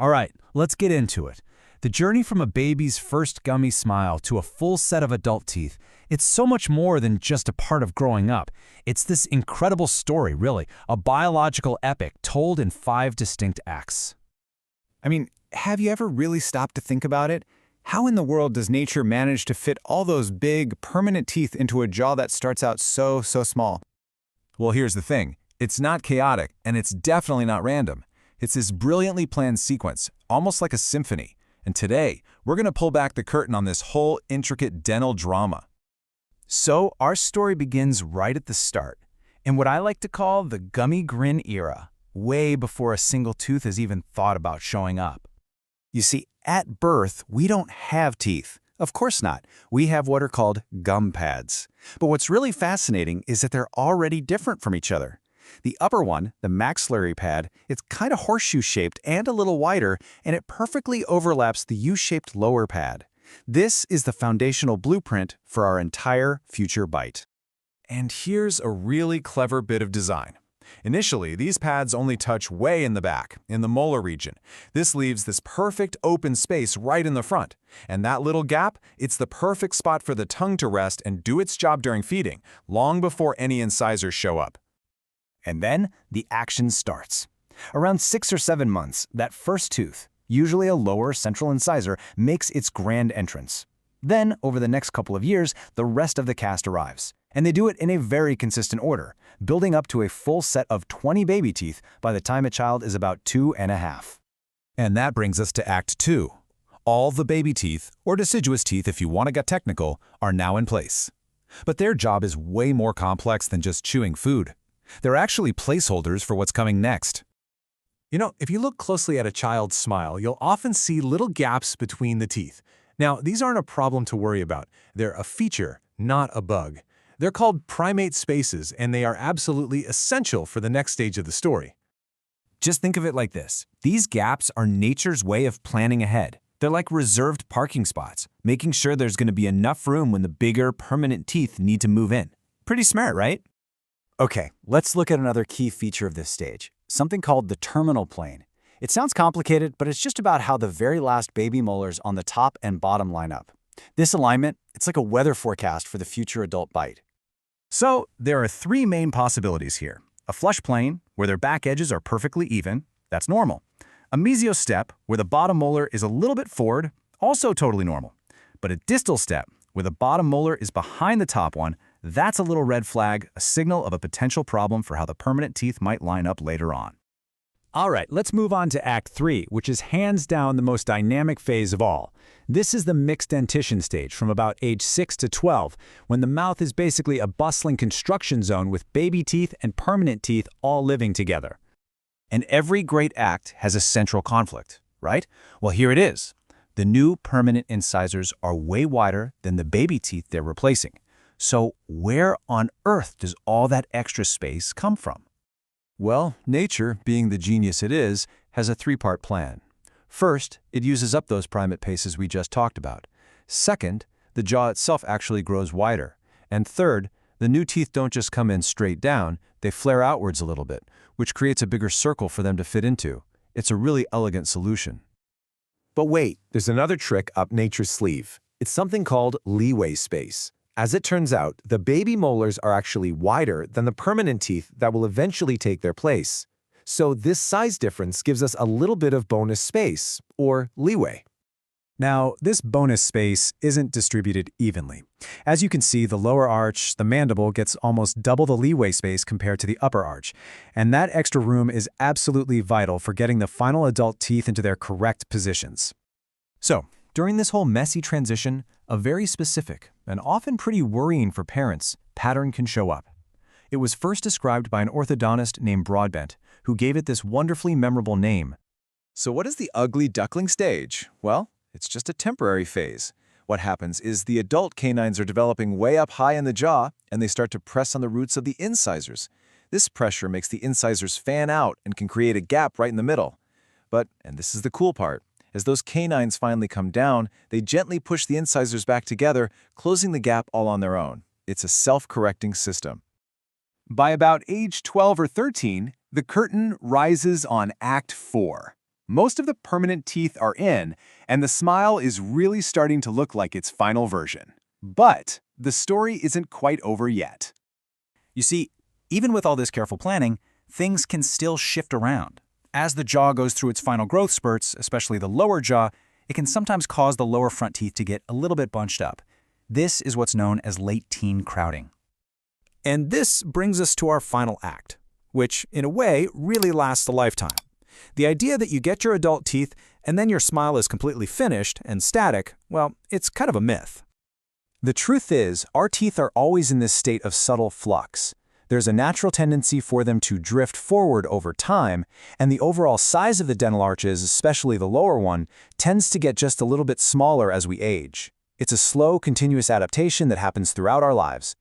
All right, let's get into it. The journey from a baby's first gummy smile to a full set of adult teeth, it's so much more than just a part of growing up. It's this incredible story, really, a biological epic told in 5 distinct acts. I mean, have you ever really stopped to think about it? How in the world does nature manage to fit all those big, permanent teeth into a jaw that starts out so small? Well, here's the thing. It's not chaotic, and it's definitely not random. It's this brilliantly planned sequence, almost like a symphony. And today, we're going to pull back the curtain on this whole intricate dental drama. So, our story begins right at the start, in what I like to call the gummy grin era, way before a single tooth is even thought about showing up. You see, at birth, we don't have teeth. Of course not. We have what are called gum pads. But what's really fascinating is that they're already different from each other. The upper one, the maxillary pad, it's kind of horseshoe-shaped and a little wider, and it perfectly overlaps the U-shaped lower pad. This is the foundational blueprint for our entire future bite. And here's a really clever bit of design. Initially, these pads only touch way in the back, in the molar region. This leaves this perfect open space right in the front. And that little gap, it's the perfect spot for the tongue to rest and do its job during feeding, long before any incisors show up. And then the action starts. Around 6 or 7 months, that first tooth, usually a lower central incisor, makes its grand entrance. Then, over the next couple of years, the rest of the cast arrives. And they do it in a very consistent order, building up to a full set of 20 baby teeth by the time a child is about 2½. And that brings us to Act 2. All the baby teeth, or deciduous teeth if you want to get technical, are now in place. But their job is way more complex than just chewing food. They're actually placeholders for what's coming next. You know, if you look closely at a child's smile, you'll often see little gaps between the teeth. Now, these aren't a problem to worry about. They're a feature, not a bug. They're called primate spaces, and they are absolutely essential for the next stage of the story. Just think of it like this. These gaps are nature's way of planning ahead. They're like reserved parking spots, making sure there's going to be enough room when the bigger, permanent teeth need to move in. Pretty smart, right? Okay, let's look at another key feature of this stage, something called the terminal plane. It sounds complicated, but it's just about how the very last baby molars on the top and bottom line up. This alignment, it's like a weather forecast for the future adult bite. So, there are 3 main possibilities here. A flush plane, where their back edges are perfectly even, that's normal. A mesial step, where the bottom molar is a little bit forward, also totally normal. But a distal step, where the bottom molar is behind the top one, that's a little red flag, a signal of a potential problem for how the permanent teeth might line up later on. All right, let's move on to Act 3, which is hands down the most dynamic phase of all. This is the mixed dentition stage from about age 6 to 12, when the mouth is basically a bustling construction zone with baby teeth and permanent teeth all living together. And every great act has a central conflict, right? Well, here it is. The new permanent incisors are way wider than the baby teeth they're replacing. So where on earth does all that extra space come from? Well, nature, being the genius it is, has a 3-part plan. First, it uses up those primate paces we just talked about. Second, the jaw itself actually grows wider. And third, the new teeth don't just come in straight down, they flare outwards a little bit, which creates a bigger circle for them to fit into. It's a really elegant solution. But wait, there's another trick up nature's sleeve. It's something called leeway space. As it turns out, the baby molars are actually wider than the permanent teeth that will eventually take their place. So this size difference gives us a little bit of bonus space, or leeway. Now, this bonus space isn't distributed evenly. As you can see, the lower arch, the mandible, gets almost double the leeway space compared to the upper arch. And that extra room is absolutely vital for getting the final adult teeth into their correct positions. So, during this whole messy transition, a very specific, and often pretty worrying for parents, pattern can show up. It was first described by an orthodontist named Broadbent, who gave it this wonderfully memorable name. So what is the ugly duckling stage? Well, it's just a temporary phase. What happens is the adult canines are developing way up high in the jaw, and they start to press on the roots of the incisors. This pressure makes the incisors fan out and can create a gap right in the middle. But, and this is the cool part, as those canines finally come down, they gently push the incisors back together, closing the gap all on their own. It's a self-correcting system. By about age 12 or 13, the curtain rises on Act 4. Most of the permanent teeth are in, and the smile is really starting to look like its final version. But the story isn't quite over yet. You see, even with all this careful planning, things can still shift around. As the jaw goes through its final growth spurts, especially the lower jaw, it can sometimes cause the lower front teeth to get a little bit bunched up. This is what's known as late-teen crowding. And this brings us to our final act, which, in a way, really lasts a lifetime. The idea that you get your adult teeth and then your smile is completely finished and static, well, it's kind of a myth. The truth is, our teeth are always in this state of subtle flux. There's a natural tendency for them to drift forward over time, and the overall size of the dental arches, especially the lower one, tends to get just a little bit smaller as we age. It's a slow, continuous adaptation that happens throughout our lives.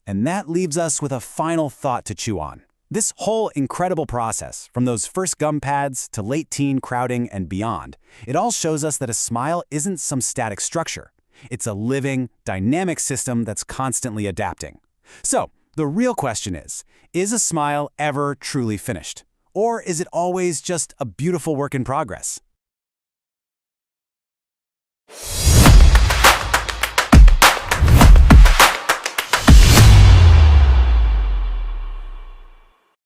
And that leaves us with a final thought to chew on. This whole incredible process, from those first gum pads to late-teen crowding and beyond, it all shows us that a smile isn't some static structure. It's a living, dynamic system that's constantly adapting. So, the real question is a smile ever truly finished? Or is it always just a beautiful work in progress?